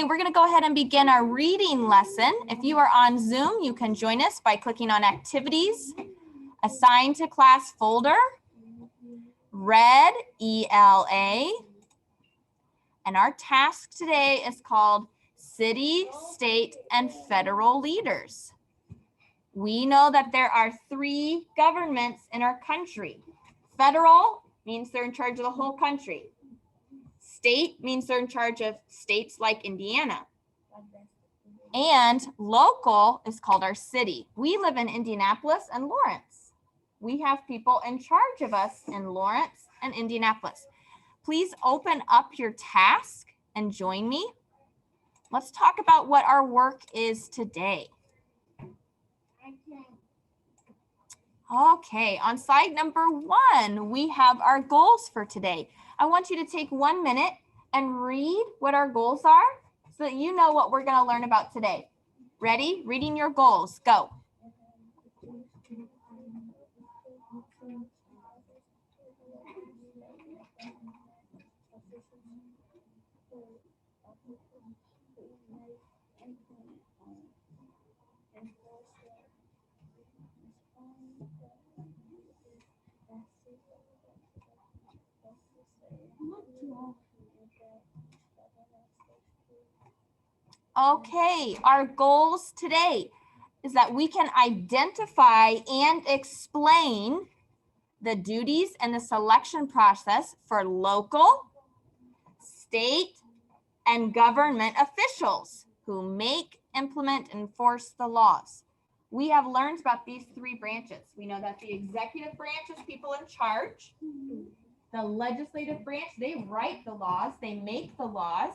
We're going to go ahead and begin our reading lesson. If you are on Zoom, you can join us by clicking on Activities, Assign to Class folder, Red ELA, and our task today is called City, State, and Federal Leaders. We know that there are 3 governments in our country. Federal means they're in charge of the whole country. State means they're in charge of states like Indiana. And local is called our city. We live in Indianapolis and Lawrence. We have people in charge of us in Lawrence and Indianapolis. Please open up your task and join me. Let's talk about what our work is today. Okay, on slide number 1, we have our goals for today. I want you to take 1 minute and read what our goals are so that you know what we're going to learn about today. Ready? Reading your goals. Go. Okay, our goals today is that we can identify and explain the duties and the selection process for local, state, and government officials who make, implement, and enforce the laws. We have learned about these 3 branches. We know that the executive branch is people in charge. The legislative branch, they write the laws, they make the laws.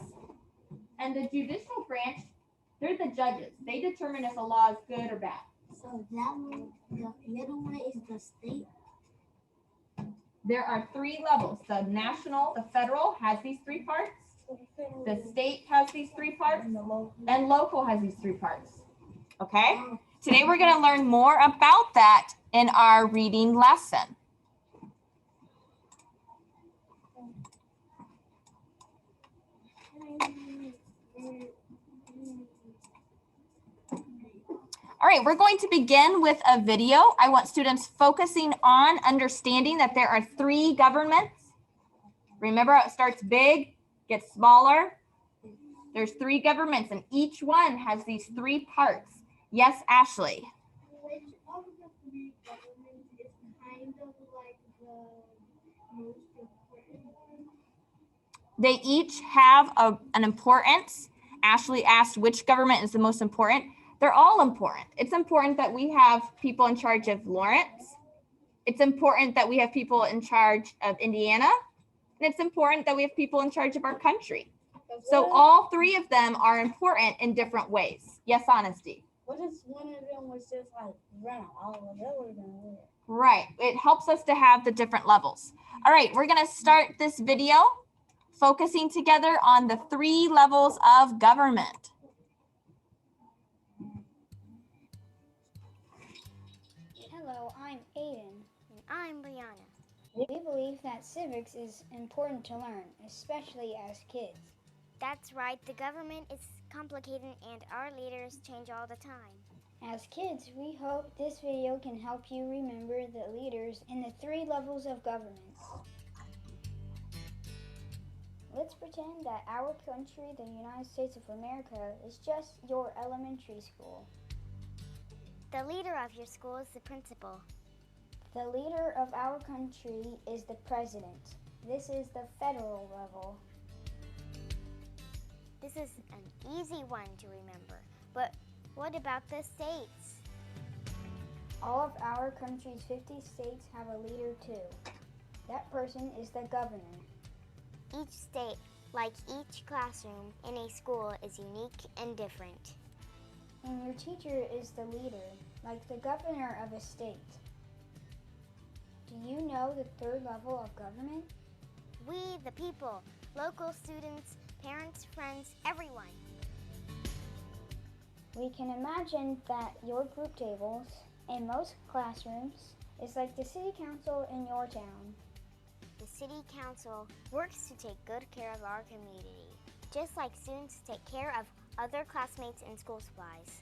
And the judicial branch, they're the judges. They determine if a law is good or bad. So that one, the middle one is the state? There are 3 levels. The national, the federal has these 3 parts. The state has these 3 parts. And local has these 3 parts. Okay? Today we're going to learn more about that in our reading lesson. All right, we're going to begin with a video. I want students focusing on understanding that there are 3 governments. Remember, it starts big, gets smaller. There's 3 governments, and each one has these 3 parts. Yes, Ashley? Which of the 3 governments is kind of like the most important one? They each have an importance. Ashley asked which government is the most important. They're all important. It's important that we have people in charge of Lawrence. It's important that we have people in charge of Indiana. And it's important that we have people in charge of our country. So all 3 of them are important in different ways. Yes, Honesty? What if one of them was just like run all of them? Right. It helps us to have the different levels. All right, we're going to start this video focusing together on the 3 levels of government. Hello, I'm Aiden. And I'm Brianna. We believe that civics is important to learn, especially as kids. That's right, the government is complicated and our leaders change all the time. As kids, we hope this video can help you remember the leaders in the 3 levels of government. Let's pretend that our country, the United States of America, is just your elementary school. The leader of your school is the principal. The leader of our country is the president. This is the federal level. This is an easy one to remember, but what about the states? All of our country's 50 states have a leader too. That person is the governor. Each state, like each classroom in a school, is unique and different. And your teacher is the leader, like the governor of a state. Do you know the 3rd level of government? We, the people, local students, parents, friends, everyone. We can imagine that your group tables in most classrooms is like the city council in your town. The city council works to take good care of our community. just like students take care of other classmates and school supplies.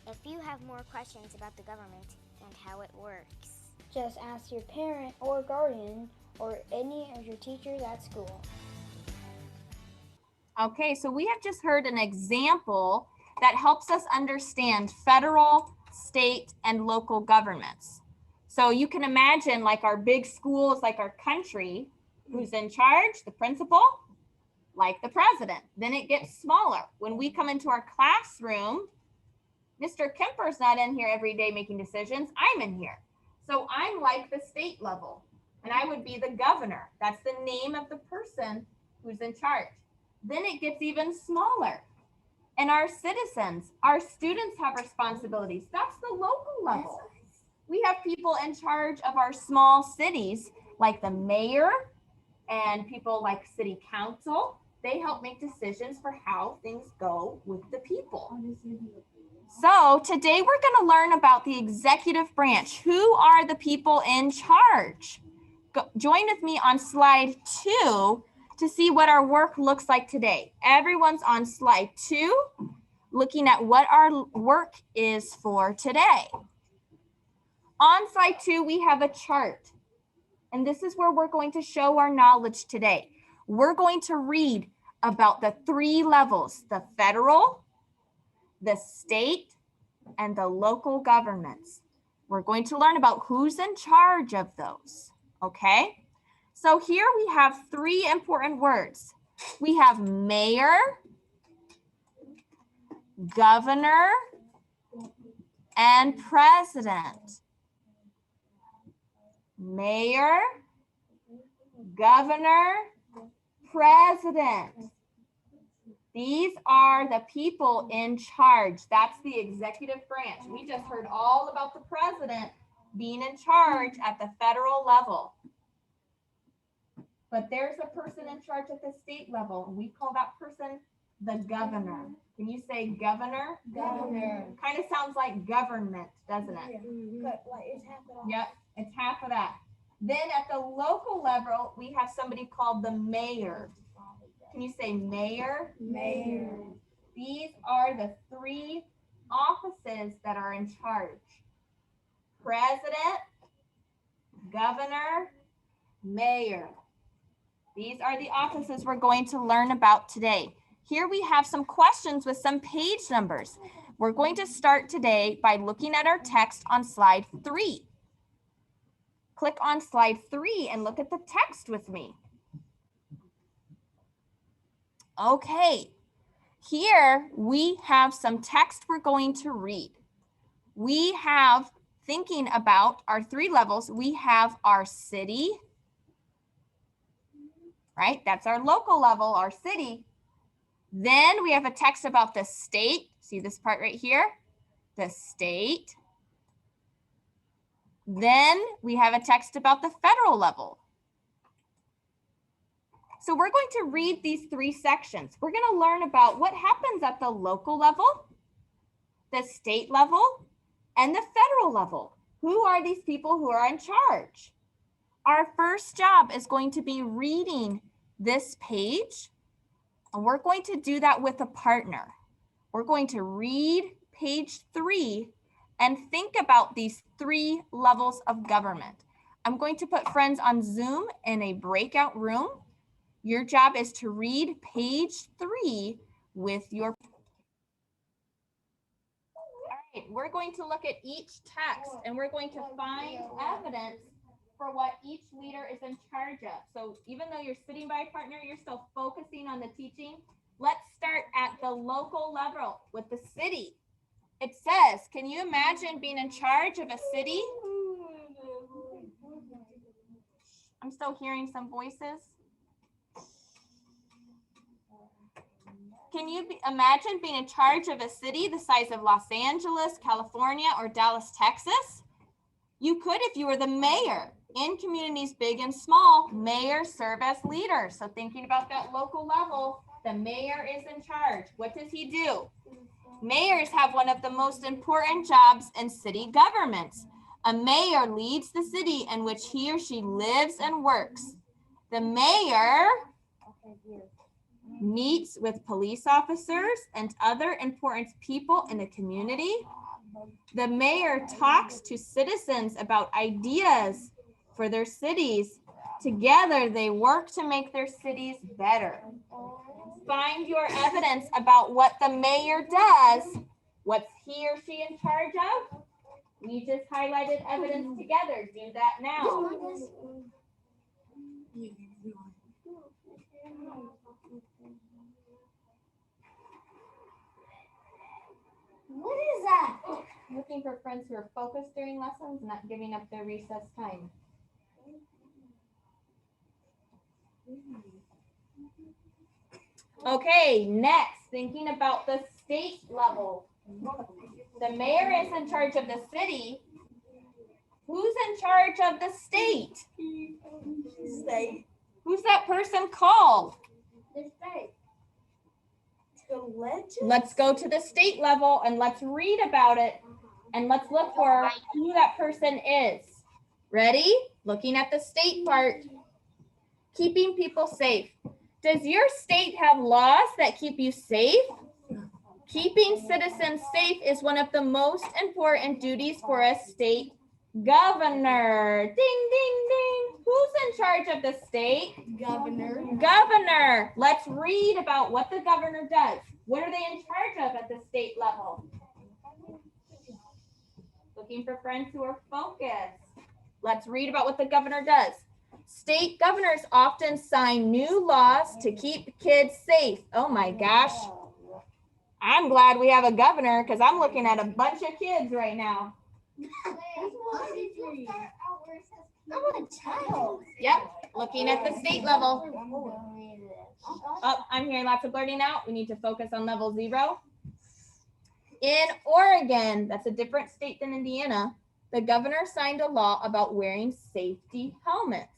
If you have more questions about the government and how it works, just ask your parent or guardian or any of your teachers at school. Okay, so we have just heard an example that helps us understand federal, state, and local governments. So you can imagine like our big schools, like our country, who's in charge? The principal, like the president. Then it gets smaller. When we come into our classroom, Mr. Kemper's not in here every day making decisions. I'm in here. So I'm like the state level, and I would be the governor. That's the name of the person who's in charge. Then it gets even smaller. And our citizens, our students have responsibilities. That's the local level. We have people in charge of our small cities, like the mayor and people like city council. They help make decisions for how things go with the people. So today we're going to learn about the executive branch. Who are the people in charge? Join with me on slide 2 to see what our work looks like today. Everyone's on slide 2, looking at what our work is for today. On slide 2, we have a chart, and this is where we're going to show our knowledge today. We're going to read about the 3 levels, the federal, the state, and the local governments. We're going to learn about who's in charge of those, okay? So here we have 3 important words. We have mayor, governor, and president. Mayor, governor, president. These are the people in charge. That's the executive branch. We just heard all about the president being in charge at the federal level. But there's a person in charge at the state level. We call that person the governor. Can you say governor? Governor. Kind of sounds like government, doesn't it? But like it's half of that. Yep, it's half of that. Then at the local level, we have somebody called the mayor. Can you say mayor? Mayor. These are the 3 offices that are in charge. President, governor, mayor. These are the offices we're going to learn about today. Here we have some questions with some page numbers. We're going to start today by looking at our text on slide 3. Click on slide 3 and look at the text with me. Okay, here we have some text we're going to read. We have, thinking about our 3 levels, we have our city, right? That's our local level, our city. Then we have a text about the state. See this part right here? The state. Then we have a text about the federal level. So we're going to read these 3 sections. We're going to learn about what happens at the local level, the state level, and the federal level. Who are these people who are in charge? Our first job is going to be reading this page, and we're going to do that with a partner. We're going to read page 3 and think about these 3 levels of government. I'm going to put friends on Zoom in a breakout room. Your job is to read page 3 with your. All right, we're going to look at each text and we're going to find evidence for what each leader is in charge of. So even though you're sitting by a partner, you're still focusing on the teaching. Let's start at the local level with the city. It says, can you imagine being in charge of a city? I'm still hearing some voices. Can you imagine being in charge of a city the size of Los Angeles, California, or Dallas, Texas? You could if you were the mayor. In communities big and small, mayors serve as leaders. So thinking about that local level, the mayor is in charge. What does he do? Mayors have one of the most important jobs in city governments. A mayor leads the city in which he or she lives and works. The mayor meets with police officers and other important people in the community. The mayor talks to citizens about ideas for their cities. Together, they work to make their cities better. Find your evidence about what the mayor does. What's he or she in charge of? We just highlighted evidence together. Do that now. What is that? Looking for friends who are focused during lessons, not giving up their recess time. Okay, next, thinking about the state level. The mayor is in charge of the city. Who's in charge of the state? State. Who's that person called? The state. The legend. Let's go to the state level and let's read about it and let's look for who that person is. Ready? Looking at the state part. Keeping people safe. Does your state have laws that keep you safe? Keeping citizens safe is one of the most important duties for a state governor. Ding, ding, ding. Who's in charge of the state? Governor. Governor. Let's read about what the governor does. What are they in charge of at the state level? Looking for friends who are focused. Let's read about what the governor does. State governors often sign new laws to keep kids safe. Oh my gosh. I'm glad we have a governor because I'm looking at a bunch of kids right now. I'm a child. Yep, looking at the state level. Oh, I'm hearing lots of blurting out. We need to focus on level 0. In Oregon, that's a different state than Indiana, the governor signed a law about wearing safety helmets.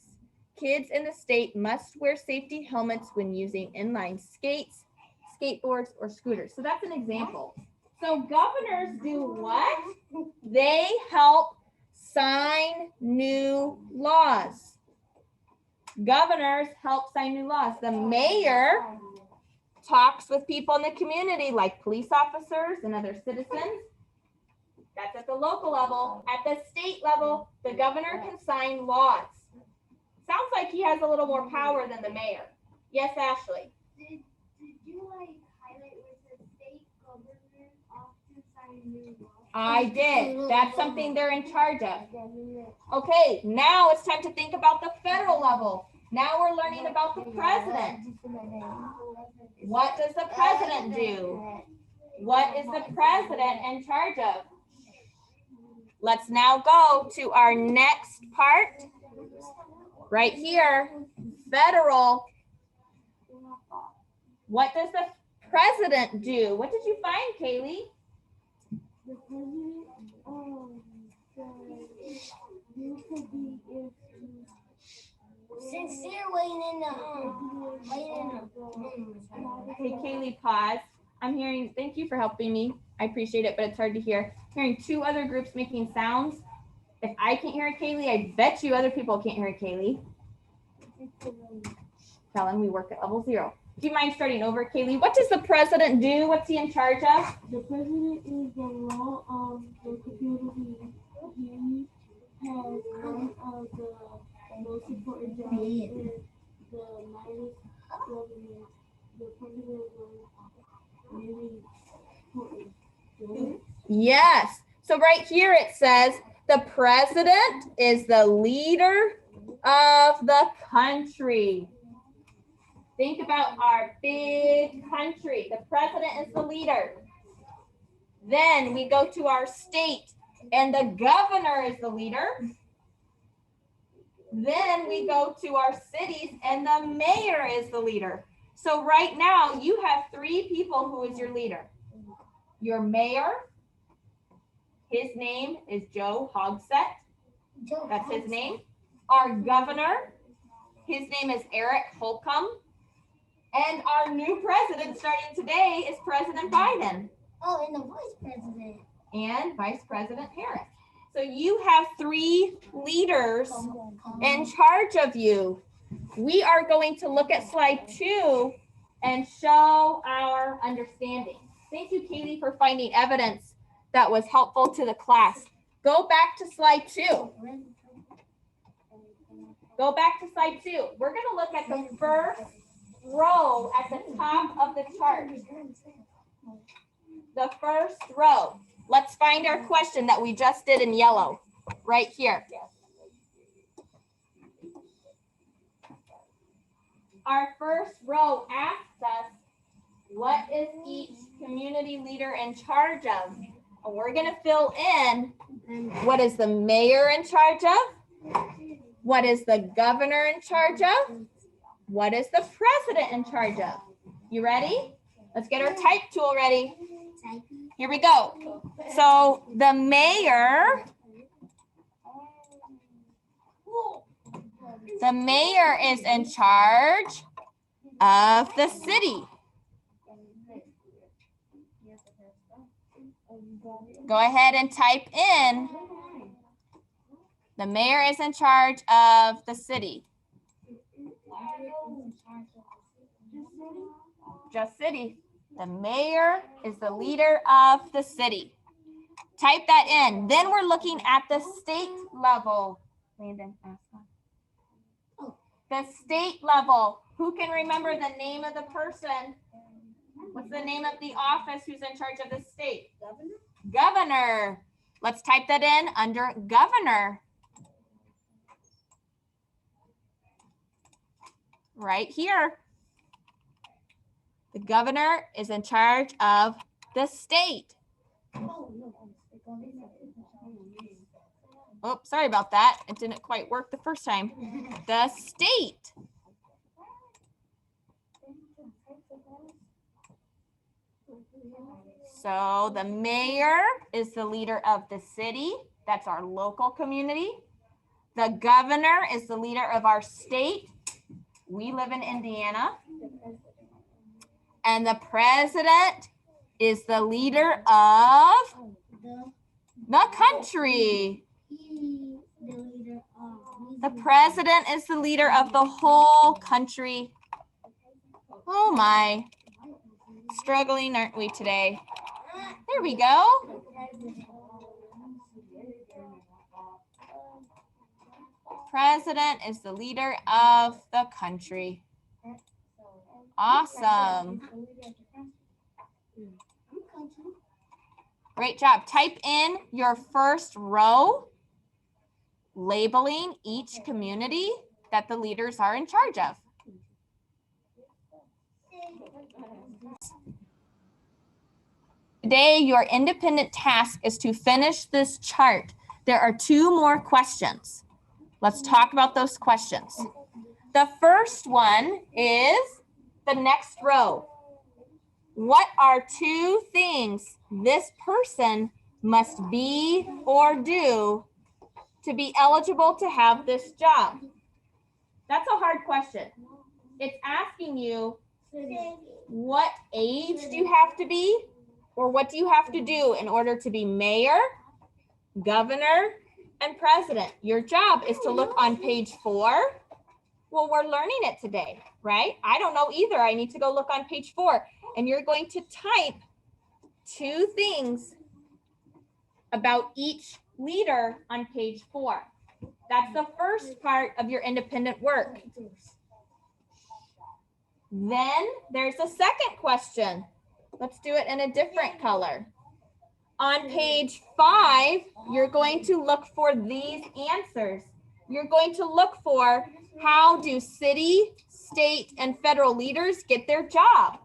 Kids in the state must wear safety helmets when using inline skates, skateboards, or scooters. So that's an example. So governors do what? They help sign new laws. Governors help sign new laws. The mayor talks with people in the community like police officers and other citizens. That's at the local level. At the state level, the governor can sign laws. Sounds like he has a little more power than the mayor. Yes, Ashley. Did you highlight where the state governors often sign new laws? I did. That's something they're in charge of. Okay, now it's time to think about the federal level. Now we're learning about the president. What does the president do? What is the president in charge of? Let's now go to our next part. Right here, federal. What does the president do? What did you find, Kaylee? The president, sincere waiting in the Hey, Kaylee, pause. I'm hearing, thank you for helping me. I appreciate it, but it's hard to hear. Hearing 2 other groups making sounds. If I can't hear it, Kaylee, I bet you other people can't hear it, Kaylee. Tell them we work at level 0. Do you mind starting over, Kaylee? What does the president do? What's he in charge of? The president is the law of the community. He has one of the most important jobs in the United government. The president is really important. Yes. So right here it says the president is the leader of the country. Think about our big country. The president is the leader. Then we go to our state and the governor is the leader. Then we go to our cities and the mayor is the leader. So right now you have 3 people who is your leader. Your mayor, his name is Joe Hogsett. That's his name. Our governor, his name is Eric Holcomb. And our new president starting today is President Biden. Oh, and the vice president. And Vice President Harris. So you have 3 leaders in charge of you. We are going to look at slide 2 and show our understanding. Thank you, Katie, for finding evidence that was helpful to the class. Go back to slide 2. Go back to slide 2. We're going to look at the first row at the top of the chart. The first row. Let's find our question that we just did in yellow, right here. Our first row asks us, what is each community leader in charge of? And we're going to fill in, what is the mayor in charge of? What is the governor in charge of? What is the president in charge of? You ready? Let's get our type tool ready. Here we go. So the mayor is in charge of the city. Go ahead and type in, the mayor is in charge of the city. Just city. The mayor is the leader of the city. Type that in. Then we're looking at the state level. Landon, ask that. The state level. Who can remember the name of the person? What's the name of the office who's in charge of the state? Governor. Governor. Let's type that in under governor. Right here. The governor is in charge of the state. Oh, sorry about that. It didn't quite work the first time. The state. So the mayor is the leader of the city. That's our local community. The governor is the leader of our state. We live in Indiana. And the president is the leader of the country. The president is the leader of the whole country. Oh my. Struggling, aren't we today? There we go. President is the leader of the country. Awesome. Great job. Type in your first row, labeling each community that the leaders are in charge of. Today, your independent task is to finish this chart. There are 2 more questions. Let's talk about those questions. The first one is the next row. What are 2 things this person must be or do to be eligible to have this job? That's a hard question. It's asking you, what age do you have to be? Or what do you have to do in order to be mayor, governor, and president? Your job is to look on page 4. Well, we're learning it today, right? I don't know either. I need to go look on page 4. And you're going to type 2 things about each leader on page 4. That's the first part of your independent work. Then there's a second question. Let's do it in a different color. On page 5, you're going to look for these answers. You're going to look for, how do city, state, and federal leaders get their job?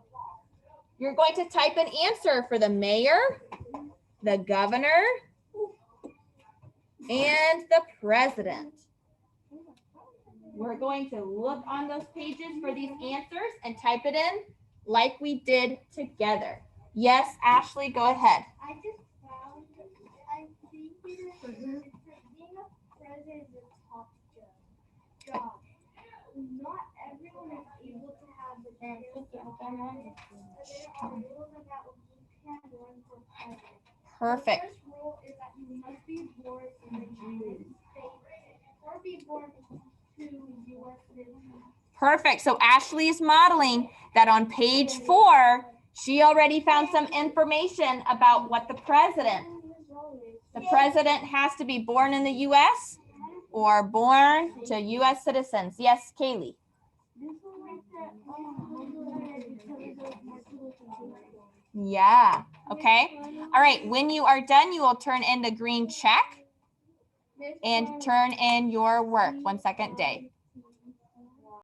You're going to type an answer for the mayor, the governor, and the president. We're going to look on those pages for these answers and type it in like we did together. Yes, Ashley, go ahead. I just found, I think being a president is a top job. Not everyone is able to have the skills that there are rules about who can run for president. Perfect. The first rule is that you must be born in the United States or be born to U.S. citizens. Perfect. So Ashley is modeling that on page 4, she already found some information about what the president has to be born in the U.S. or born to U.S. citizens. Yes, Kaylee. Yeah. Okay. All right. When you are done, you will turn in the green check and turn in your work. 1 second, Day.